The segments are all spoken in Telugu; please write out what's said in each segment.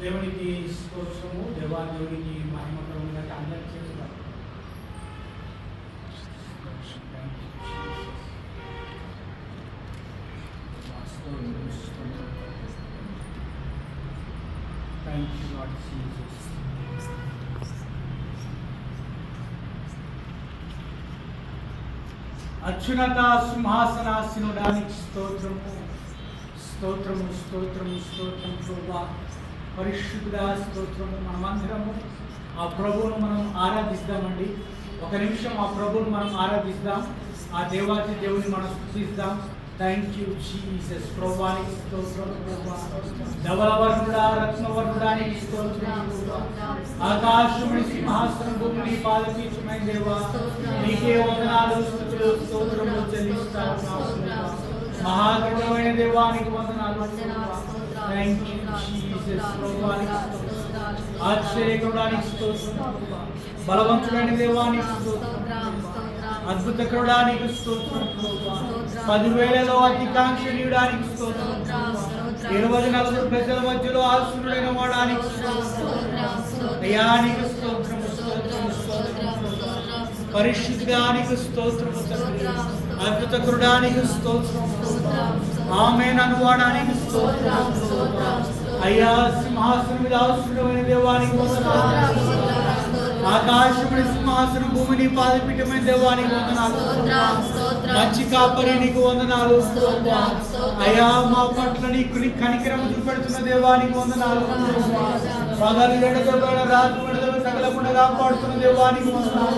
దేవునికి స్తోత్రము, దేవునికి మహిమ కలుగుగాక. అందరి చేతులు థ్యాంక్ యూ లార్డ్ జీసస్. అత్యున్నత సింహాసనాసీనుడానికి స్తోత్రము స్తోత్రము స్తోత్రము స్తోత్రం ప్రభువా. పరిశుద్ధుడా స్తోత్రము. మనమందరము ఆ ప్రభువును మనం ఆరాధిస్తామండి. ఒక నిమిషం ఆ ప్రభువును మనం ఆరాధిస్తాం. ఆ దేవాది దేవుని మనం స్తుతిస్తాం. Thank you Jesus. ప్రభువానికి స్తోత్రం ప్రభువా. ధవలవర్ణుడా రత్నవర్ణుడానికి స్తోత్రం. ఆకాశముని సింహాసనం భూమిని పాదపీఠమైన దేవా, నీకే వందనాలు స్తుతులు స్తోత్రములు చెల్లిస్తాము. మహాగణమైన దేవానికి వందనాలు. Thank you Jesus. ప్రభువానికి స్తోత్రం. ఆశ్చర్యకరుడానికి స్తోత్రం. బలవంతుడైన దేవానికి స్తోత్రం. అద్భుతకరుడానికి స్తోత్రం. 10,000లో అధికాంక్షణీయుడానికి స్తోత్రం. 24 ప్రజల మధ్యలో ఆసురుడైన వాడానికి దయానికి స్తోత్రము స్తోత్రము స్తోత్రము. పరిశుద్ధానికి స్తోత్రము తండ్రి. అద్భుతకరుడానికి స్తోత్రం. ఆమేన్ అనువాడానికి స్తోత్రం. అయ్యా సింహాసనం మీద ఆసురుడైన దేవానికి వందనాలు. ఆకాశముని సింహాసనం భూమిని పాదపీఠమైన దేవానికి వందనాలు. మంచి కాపరి నీకు వందనాలు. అయ్యా మా పట్ల నీకు కనికరము చూపెడుతున్న దేవానికి వందనాలు. పగలు ఎడగబడ రాత్రి తగలకుండా కాపాడుతున్న దేవానికి వందనాలు.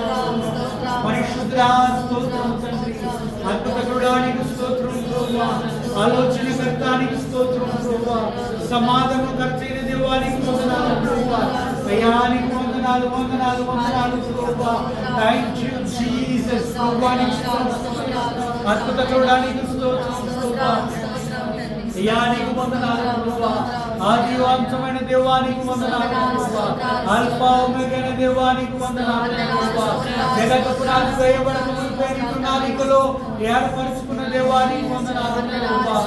పరిశుద్ధ స్తోత్రం తండ్రి. అద్భుతకరుడానికి స్తోత్రం ప్రభువా. ఆలోచనకర్తానికి స్తోత్రం ప్రభువా. సమాధానం ఖర్చైన దేవానికి వందనాలు ప్రభువా. అయ్యానికి వందనాలు వందనాలు వందనాలు ప్రభువా. Thank you Jesus. ప్రభువానికి స్తోత్రం. అద్భుతకరుడానికి స్తోత్రం ప్రభువా. అయ్యానికి వందనాలు ప్రభువా. ఆది అంతమైన దేవానికి వందనాలు ప్రభువా. ఆల్ఫా ఒమేగా దేవానికి వందనాలు ప్రభువా. జగత్తు పునాది వేయబడక మునుపే నీ ప్రణాళికలో ఏర్పరచుకున్న దేవానికి వందనాలు ప్రభువా.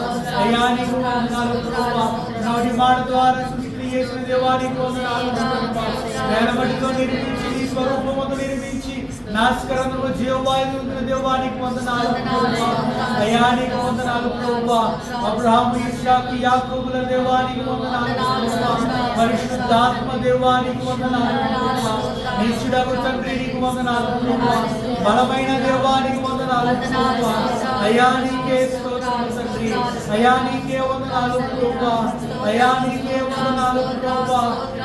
అయ్యానికి వందనాలు ప్రభువా. నోటి మాట ద్వారా సృష్టి చేసిన దేవానికి వందనాలు ప్రభువా. నేలమట్టితో నిర్మించి నీ స్వరూపముతో నిర్మించి నాశకరంలో జీవవాయువు ఉన్న దేవానికి వందనాలు ప్రభువా. అయ్యానికి వందనాలు ప్రభువా. అబ్రహాము ఇస్సాకు యాకోబుల దేవానికి వందనాలు ప్రభువా. పరిశుద్ధాత్మ దేవానికి వందనాలు ప్రభువా. నిత్యుడగు తండ్రి నీకు వందనాలు ప్రభువా. బలమైన దేవానికి వందనాలు ప్రభువా. అయ్యానికే స్తోత్రం తండ్రి. అయ్యానికే వందనాలు ప్రభువా. అయ్యానికే వందనాలు ప్రభువా.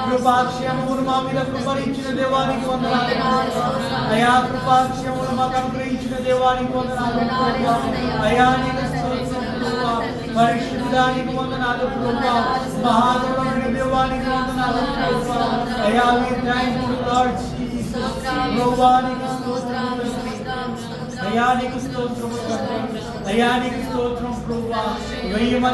కృపాక్షేమమును మా మీద కృపరించిన దేవానికి వందనాలు ప్రభువా. అయా కృపాక్షేమమును మాకు అనుగ్రహించిన దేవానికి వందనాలు ప్రభువా. అయ్యానికి స్తోత్రం ప్రభువా. పరిశుద్ధానికి వందనాలు ప్రభువా. మహాగణుడైన దేవానికి వందనాలు ప్రభువా. అయా we thank you Lord Jesus. ప్రభువానికి స్తోత్రం తండ్రి. అయానికి స్తోత్రం తండ్రి. అయానికి స్తోత్రం ప్రభువా. 1000